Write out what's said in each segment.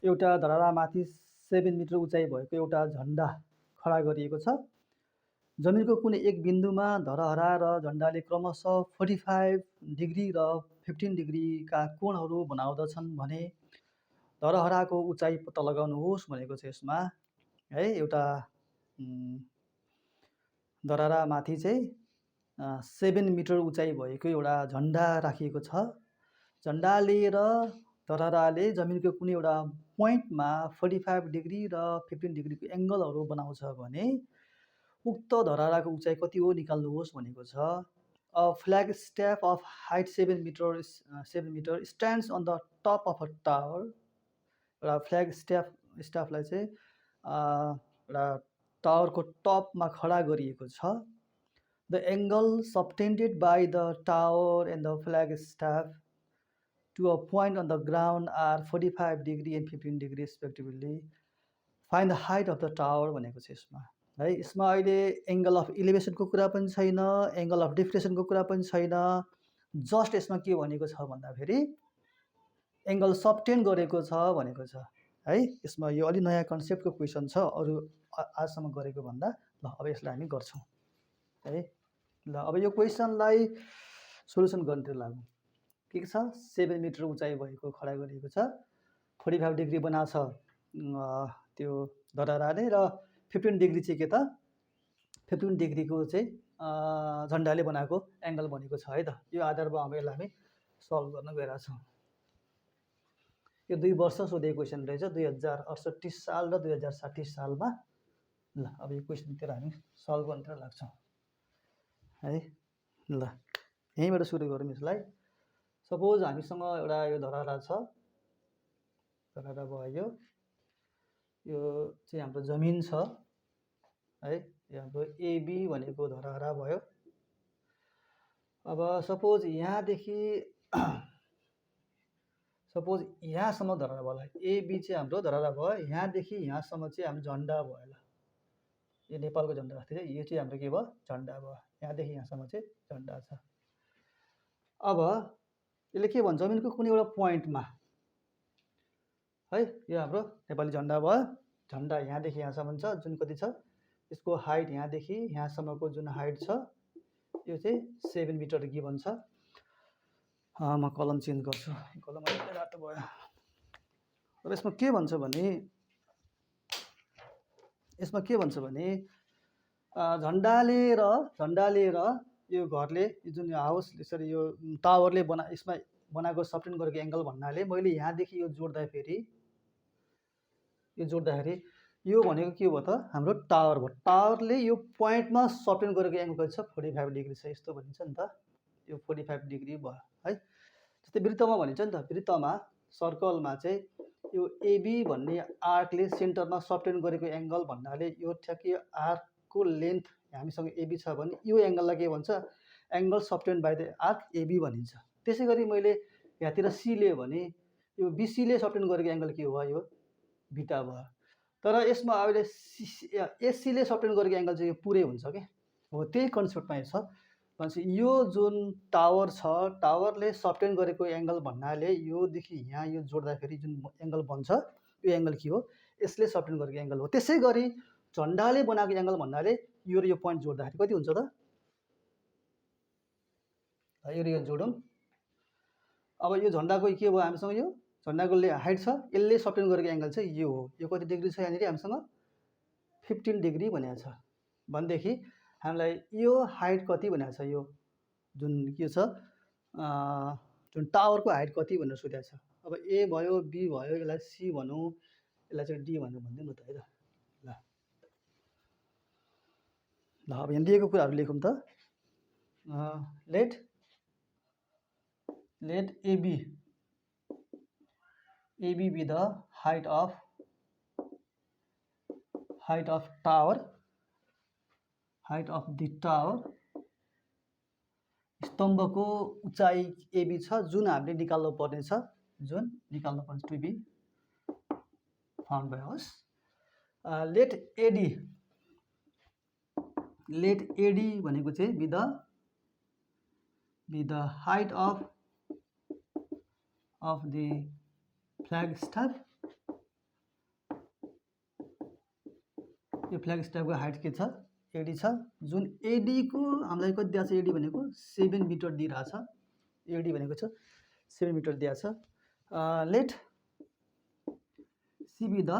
एउटा धरारामाथि 7 मिटर उचाइ भएको एउटा झन्डा खडा गरिएको छ। जमिनको कुनै एक बिन्दुमा धरहरा र झन्डाले क्रमशः 45 डिग्री र 15 डिग्रीका कोणहरू बनाउँदछन् भने धरहराको उचाइ पत्ता लगाउनुहोस् भनेको छ। यसमा है एउटा धरहरामाथि चाहिँ 7 मिटर उचाइ भएको एउटा झन्डा राखिएको छ। झन्डाले र धरहराले जमिनको कुनै एउटा पोइन्टमा 45 डिग्री र 15 डिग्रीको एङ्गलहरू बनाउँछ भने उक्त धरहराको उचाइ कति हो निकाल्नुहोस् भनेको छ। A flag staff of height 7 metre stands on the top of a tower. एउटा फ्ल्याग स्ट्याफलाई चाहिँ एउटा टावरको टपमा खडा गरिएको छ। The angle subtended by the tower and the flag staff to a point on the ground are 45 degree and 15 degree respectively. Find the height of the tower भनेको छ यसमा है। यसमा अहिले एङ्गल अफ इलिभेसनको कुरा पनि छैन, एङ्गल अफ डिफ्लेक्सनको कुरा पनि छैन। जस्ट यसमा के भनेको छ भन्दाखेरि एङ्गल सबटेन्ड गरेको छ भनेको छ है। यसमा यो अलि नयाँ कन्सेप्टको क्वेसन छ, अरू आजसम्म गरेको भन्दा। ल अब यसलाई हामी गर्छौँ है। ल अब यो क्वेसनलाई सोल्युसन गर्नतिर लागौँ। के छ, 7 मिटर उचाइ भएको खडा गरिएको छ, 45 डिग्री बनाएको छ त्यो धरहराले र 15 डिग्री चाहिँ के त 15 डिग्रीको चाहिँ झन्डाले बनाएको एङ्गल बनेको छ है त। यो आधारमा अब यसलाई हामी सल्भ गर्न गइरहेको छौँ। यो 2 वर्ष सोधेको क्वेसन रहेछ, 2068 साल र 2060 सालमा। ल अब यो क्वेसनतिर हामी सल्भ गर्नतिर लाग्छौँ है। ल यहीँबाट सुरु गरौँ यसलाई। सपोज हामीसँग एउटा यो धरहरा छ, धरहरा भयो, यो चाहिँ हाम्रो जमिन छ है। यो हाम्रो एबी भनेको धरहरा भयो। अब सपोज यहाँदेखि यहाँसम्म धरहरा भयो। एबी चाहिँ हाम्रो धरहरा भयो, यहाँदेखि यहाँसम्म चाहिँ हाम्रो झन्डा भयो। ल यो नेपालको झन्डा जस्तै यो चाहिँ हाम्रो के भयो, झन्डा भयो। यहाँदेखि यहाँसम्म चाहिँ झन्डा छ। अब यसले के भन्छ, जमिनको कुनै एउटा पोइन्टमा है, यो हाम्रो नेपाली झन्डा भयो। झन्डा यहाँदेखि यहाँसम्म छ, जुन कति छ, यसको हाइट यहाँदेखि यहाँसम्मको जुन हाइट छ यो चाहिँ 7 मिटर गिभन छ। म कलम चेन्ज गर्छु, कलम अलिक रातो भयो। अब यसमा के भन्छ भने झन्डाले र यो घरले जुन हाउस यसरी यो टावरले यसमा बनाएको सबटेन्ड गरेको एङ्गल भन्नाले मैले यहाँदेखि यो जोड्दाखेरि यो भनेको के भयो त, हाम्रो टावर भयो। टावरले यो पोइन्टमा सबटेन्ड गरेको एङ्गल कति छ, 45 डिग्री छ। यस्तो भनिन्छ नि त, यो 45 डिग्री भयो है। जस्तै वृत्तमा भनिन्छ नि त, वृत्तमा सर्कलमा चाहिँ यो एबी भन्ने आर्कले सेन्टरमा सबटेन्ड गरेको एङ्गल भन्नाले यो ठ्याक्कै आर्कको लेन्थ हामीसँग एबी छ भने यो एङ्गललाई के भन्छ, angle subtended by the arc AB भनिन्छ। त्यसै गरी मैले यहाँतिर सी लियो भने यो बिसीले सबटेन्ड गरेको एङ्गल के हो, यो बिटा भयो। तर यसमा अहिले एसीले सबटेन्ड गरेको एङ्गल चाहिँ यो पुरै हुन्छ के हो। त्यही कन्सेप्टमा छ भनेपछि यो जुन टावर छ, टावरले सबटेन्ड गरेको एङ्गल भन्नाले योदेखि यहाँ यो जोड्दाखेरि जुन एङ्गल बन्छ यो एङ्गल के हो, यसले सबटेन्ड गरेको एङ्गल हो। त्यसै गरी झन्डाले बनाएको एङ्गल भन्नाले यो र यो पोइन्ट जोड्दाखेरि कति हुन्छ त, यो र यो जोडौँ। अब यो झन्डाको के भयो, हामीसँग यो झन्डाको हाइट छ, यसले सबटेन्ड गरेको एङ्गल चाहिँ यो हो। यो कति डिग्री छ, यहाँनिर हामीसँग 15 डिग्री भनेको छ भनेदेखि हामीलाई यो हाइट कति भनेको छ, यो जुन के छ जुन टावरको हाइट कति भनेर सोधेको छ। अब ए भयो, बी भयो, यसलाई सी भनौँ, यसलाई चाहिँ डी भनेर भनिदिउँ न त है त। ल अब यहाँ दिएको कुराहरू लेखौँ त। Let AB be the height of tower, height of the tower। स्तम्भको उचाइ एबी छ, जुन हामीले निकाल्नु पर्ने छ, to be found by us. Let AD भनेको चाहिँ be the height of the flag staff यो फ्ल्याग स्ट्यापको हाइट के छ एडी छ जुन एडी को हामीलाई कति दिएको छ एडी भनेको 7 मिटर दिइरहेछ एडी भनेको छ 7 मिटर दिएको छ let C be the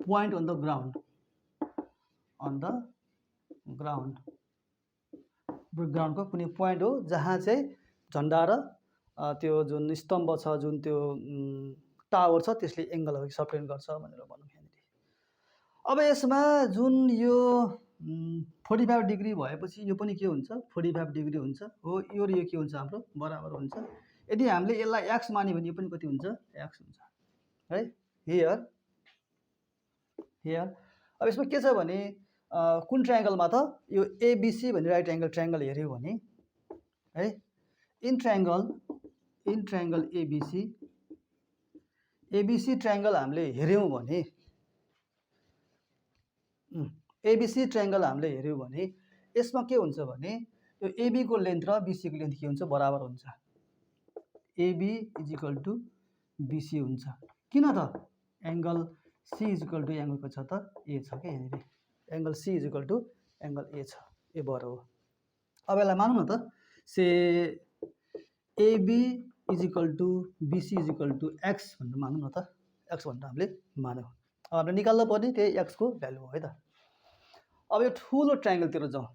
point on the ground ground को कुनै point हो जहाँ चाहिँ झन्डा र त्यो जुन स्तम्भ छ जुन त्यो टावर छ त्यसले एंगलहरु सब्टेन्ड गर्छ भनेर भनौं यहाँनिर अब यसमा जुन यो 45 डिग्री भएपछि यो पनि के हुन्छ 45 डिग्री हुन्छ हो यो र यो के हुन्छ हाम्रो बराबर हुन्छ यदि हामीले यसलाई x मान्यो भने यो पनि कति हुन्छ x हुन्छ है हियर अब यसमा के छ भने कुन ट्रायंगलमा त यो एबीसी भन्ने राइट एंगल ट्रायंगल हेर्यो भने है इन ट्रायंगल एबीसी ट्रायंगल हामीले हेर्यौं भने यसमा के हुन्छ भने यो एबी को लेन्थ र बीसी को लेन्थ के हुन्छ बराबर हुन्छ एबी = बीसी हुन्छ किन त एंगल C = एंगल को छ त ए छ के यहाँनिर एंगल C = एंगल ए छ ए भएर हो अब यसलाई मानौं न त से AB = BC = x भनेर मानौं न त x भनेर हामीले मान्यौं अब हामीले निकाल्न पर्ने त्यही x को भ्यालु हो है त अब यो ठूलो ट्रायंगल तिर जाउँ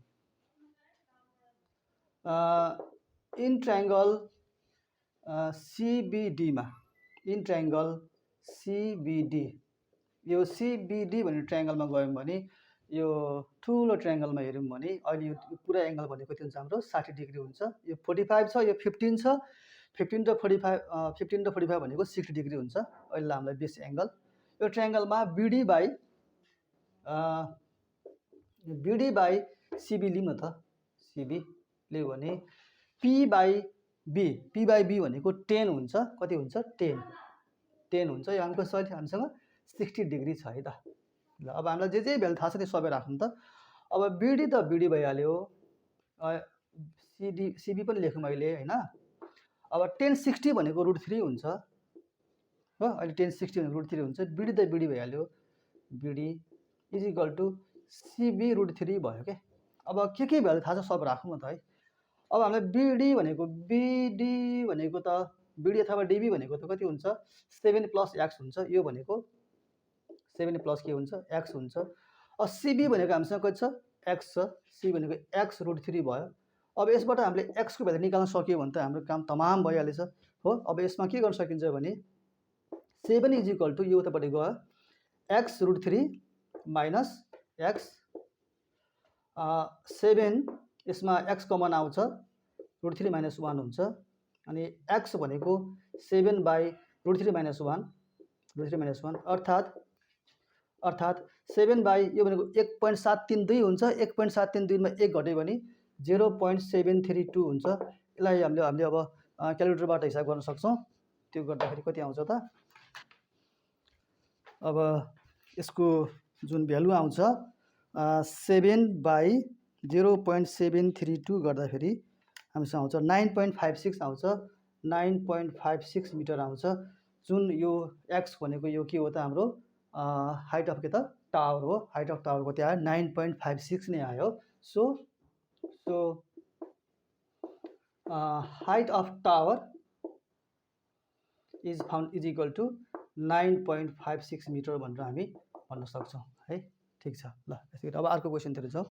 इन ट्रायंगल CBD मा इन ट्रायंगल CBD यो CBD भन्ने ट्रायंगलमा गयौं भने यो ठूलो ट्रायंगलमा हेर्यौं भने अहिले यो पुरा एंगल भनेको कति हुन्छ हाम्रो 60 डिग्री हुन्छ यो 45 छ यो 15 छ 15 र 45 भनेको 60 डिग्री हुन्छ अहिले हामीलाई बेस एंगल यो ट्रायंगलमा BD बाइ CB लिउँ न त CB लियो भने P बाइ B भनेको 10 हुन्छ कति हुन्छ 10 हुन्छ यो हामीको हामीसँग 60 डिग्री छ है त ल अब हामीलाई जे भ्यालु थाहा छ त्यो सबै राखौं त अब BD त BD भइहाल्यो CB पनि लेखौं अहिले हैन अब 1060 भनेको √3 हुन्छ हो अहिले 1060 भनेको √3 हुन्छ BD त BD भइहाल्यो BD = CB √3 भयो के अब के भ्यालु थाहा छ सब राखौं न त है अब हामीलाई BD भनेको त BD अथवा DB भनेको त कति हुन्छ 7 + x हुन्छ यो भनेको 7 + के हुन्छ x हुन्छ अब CB भनेको हामीसँग कति छ x छ C भनेको x √3 भयो अब यसबाट हामीले x को भ्यालु निकाल्न सक्यो भने त हाम्रो काम तमाम भइहालेछ हो अब यसमा के गर्न सकिन्छ भने 7 = यो उतापटि गयो x √3 - x 7 यसमा x कमन आउँछ √3 - 1 हुन्छ अनि x भनेको 7 बाइ √3 - 1 अर्थात 7 बाइ यो भनेको 1.732 हुन्छ 1.732 मा 1 घट्यो भने 0.732 हुन्छ यसलाई हामीले अब क्याल्कुलेटरबाट हिसाब गर्न सक्छौं त्यो गर्दाखेरि कति आउँछ त अब यसको जुन भ्यालु आउँछ 7 बाइ 0.732 गर्दाखेरि हामीसँग आउँछ 9.56 आउँछ 9.56 मिटर आउँछ जुन यो x भनेको यो के हो त हाम्रो हाइट अफ के त टावर हो हाइट अफ टावर कति आयो 9.56 नै आयो सो height of tower is equal to 9.56 metre भनेर हामी भन्न सक्छौं है ठीक छ ल यसै गरी अब अर्को क्वेशन तिर जाउँ